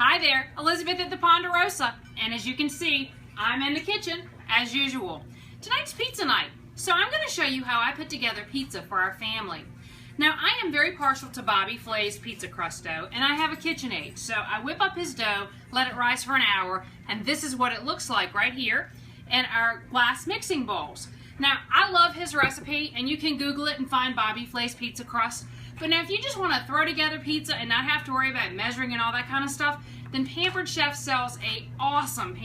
Hi there, Elizabeth at the Ponderosa, and as you can see, I'm in the kitchen as usual. Tonight's pizza night, so I'm going to show you how I put together pizza for our family. Now, I am very partial to Bobby Flay's pizza crust dough, and I have a KitchenAid, so I whip up his dough, let it rise for an hour, and this is what it looks like right here in our glass mixing bowls. Now, I love his recipe, and you can Google it and find Bobby Flay's pizza crust. But now, if you just want to throw together pizza and not have to worry about measuring and all that kind of stuff, then Pampered Chef sells a awesome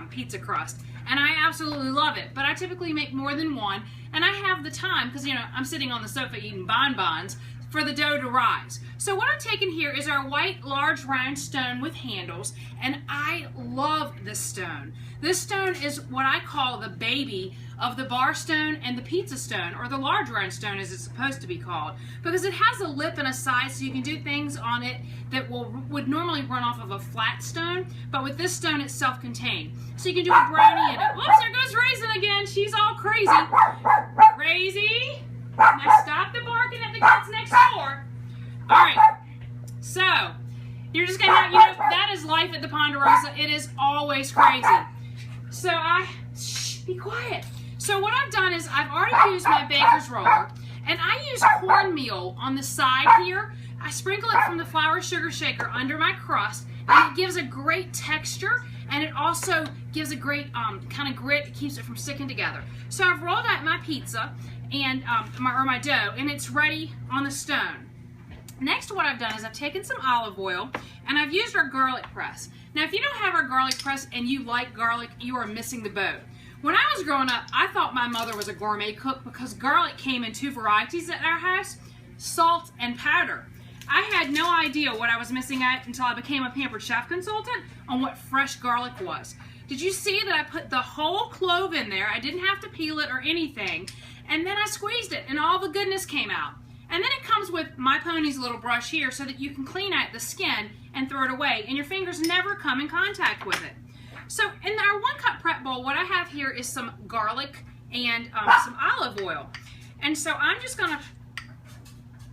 pizza crust. And I absolutely love it. But I typically make more than one, and I have the time, because, you know, I'm sitting on the sofa eating bonbons, for the dough to rise. So what I've taken here is our white large round stone with handles, and I love this stone. This stone is what I call the baby of the bar stone and the pizza stone, or the large round stone as it's supposed to be called, because it has a lip and a side so you can do things on it that would normally run off of a flat stone, but with this stone it's self-contained. So you can do a brownie in it. Whoops, there goes Raisin again. She's all crazy. Crazy. Now stop the barking at the kids next door. Alright, so you're just going to have, you know, that is life at the Ponderosa. It is always crazy. So shh, be quiet. So what I've done is I've already used my baker's roller, and I use cornmeal on the side here. I sprinkle it from the flour sugar shaker under my crust, and it gives a great texture, and it also gives a great kind of grit. It keeps it from sticking together. So I've rolled out my pizza and my dough, and it's ready on the stone. Next, what I've done is I've taken some olive oil, and I've used our garlic press. Now, if you don't have our garlic press and you like garlic, you are missing the boat. When I was growing up, I thought my mother was a gourmet cook because garlic came in two varieties at our house, salt and powder. I had no idea what I was missing out until I became a Pampered Chef consultant on what fresh garlic was. Did you see that I put the whole clove in there? I didn't have to peel it or anything. And then I squeezed it and all the goodness came out. And then it comes with my pony's little brush here so that you can clean out the skin and throw it away, and your fingers never come in contact with it. So in our 1 cup prep bowl, what I have here is some garlic and some olive oil. And so I'm just going to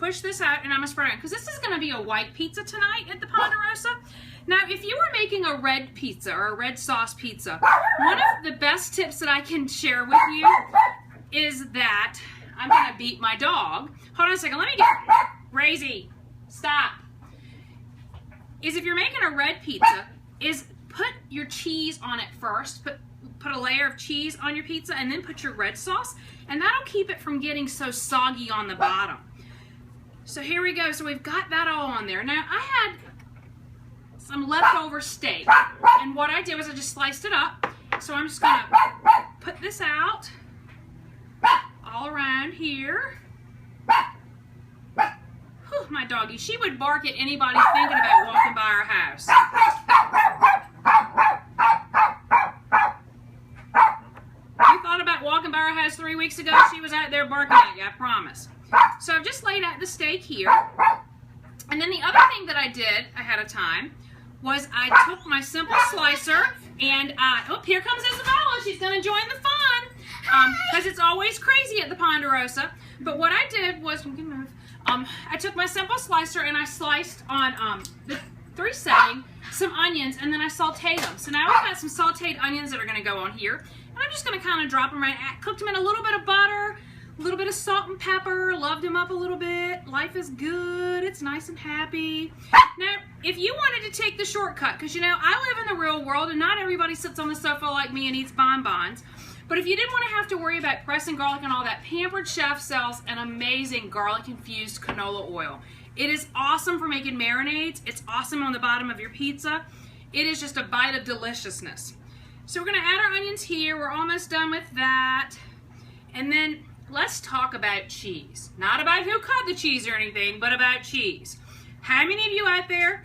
push this out and I'm going to spread it out, because this is going to be a white pizza tonight at the Ponderosa. Now, if you were making a red pizza or a red sauce pizza, one of the best tips that I can share with you is that I'm going to beat my dog. Hold on a second. Let me get Razy. Stop. Is if you're making a red pizza, is put your cheese on it first. Put a layer of cheese on your pizza and then put your red sauce, and that'll keep it from getting so soggy on the bottom. So here we go. So we've got that all on there. Now, I had some leftover steak, and what I did was I just sliced it up. So I'm just going to put this out all around here. Whew, my doggie, she would bark at anybody thinking about walking by our house. You thought about walking by our house 3 weeks ago? She was out there barking at you, I promise. So I've just laid out the steak here. And then the other thing that I did ahead of time was I took my simple slicer and, oh, here comes Isabella. She's going to join the fun because it's always crazy at the Ponderosa. But what I did was, I took my simple slicer and I sliced on the 3 setting some onions, and then I sauteed them. So now we've got some sauteed onions that are going to go on here. And I'm just going to kind of drop them right, cooked them in a little bit of butter, a little bit of salt and pepper, loved them up a little bit. Life is good. It's nice and happy. Now, if you wanted to take the shortcut, because, you know, I live in the real world and not everybody sits on the sofa like me and eats bonbons, but if you didn't want to have to worry about pressing garlic and all that, Pampered Chef sells an amazing garlic-infused canola oil. It is awesome for making marinades. It's awesome on the bottom of your pizza. It is just a bite of deliciousness. So we're going to add our onions here. We're almost done with that. And then let's talk about cheese. Not about who cut the cheese or anything, but about cheese. How many of you out there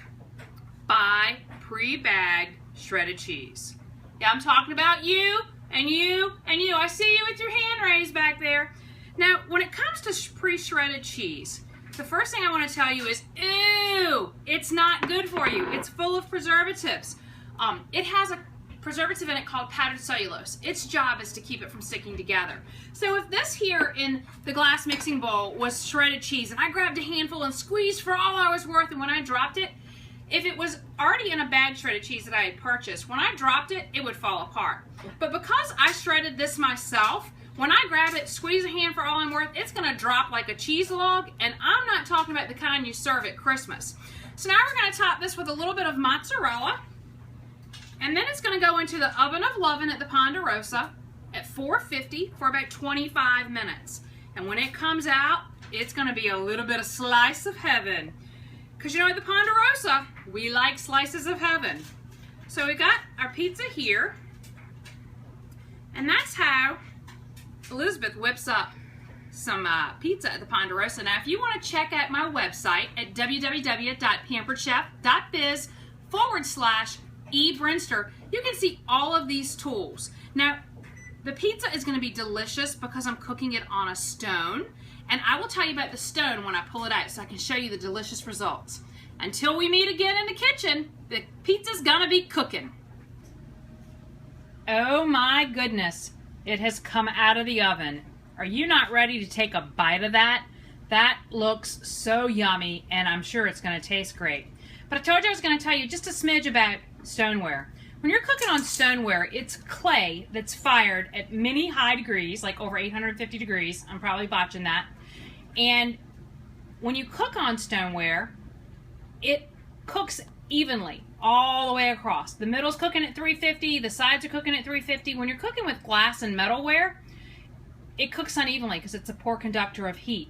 buy pre-bagged shredded cheese? Yeah, I'm talking about you and you and you. I see you with your hand raised back there. Now, when it comes to pre-shredded cheese, the first thing I want to tell you is, ew, it's not good for you. It's full of preservatives. It has a preservative in it called powdered cellulose. Its job is to keep it from sticking together. So if this here in the glass mixing bowl was shredded cheese, and I grabbed a handful and squeezed for all I was worth, and when I dropped it, if it was already in a bag shredded cheese that I had purchased, when I dropped it, it would fall apart. But because I shredded this myself, when I grab it, squeeze a hand for all I'm worth, it's going to drop like a cheese log, and I'm not talking about the kind you serve at Christmas. So now we're going to top this with a little bit of mozzarella, and then it's going to go into the oven of lovin' at the Ponderosa at 450 for about 25 minutes. And when it comes out, it's going to be a little bit of slice of heaven. Because you know, at the Ponderosa, we like slices of heaven. So we got our pizza here, and that's how Elizabeth whips up some pizza at the Ponderosa. Now, if you want to check out my website at www.pamperedchef.biz/eBrinster, you can see all of these tools. Now, the pizza is going to be delicious because I'm cooking it on a stone, and I will tell you about the stone when I pull it out so I can show you the delicious results. Until we meet again in the kitchen, the pizza's gonna be cooking. Oh my goodness, it has come out of the oven. Are you not ready to take a bite of that? That looks so yummy, and I'm sure it's gonna taste great. But I told you I was gonna tell you just a smidge about stoneware. When you're cooking on stoneware, it's clay that's fired at many high degrees, like over 850 degrees. I'm probably botching that. And when you cook on stoneware, it cooks evenly all the way across. The middle's cooking at 350, the sides are cooking at 350. When you're cooking with glass and metalware, it cooks unevenly because it's a poor conductor of heat.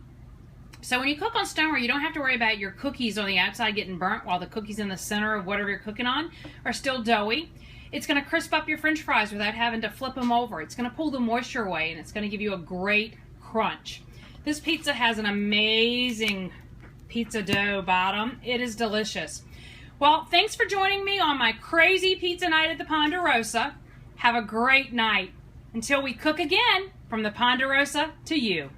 So when you cook on stoneware, you don't have to worry about your cookies on the outside getting burnt while the cookies in the center of whatever you're cooking on are still doughy. It's going to crisp up your French fries without having to flip them over. It's going to pull the moisture away, and it's going to give you a great crunch. This pizza has an amazing pizza dough bottom. It is delicious. Well, thanks for joining me on my crazy pizza night at the Ponderosa. Have a great night. Until we cook again, from the Ponderosa to you.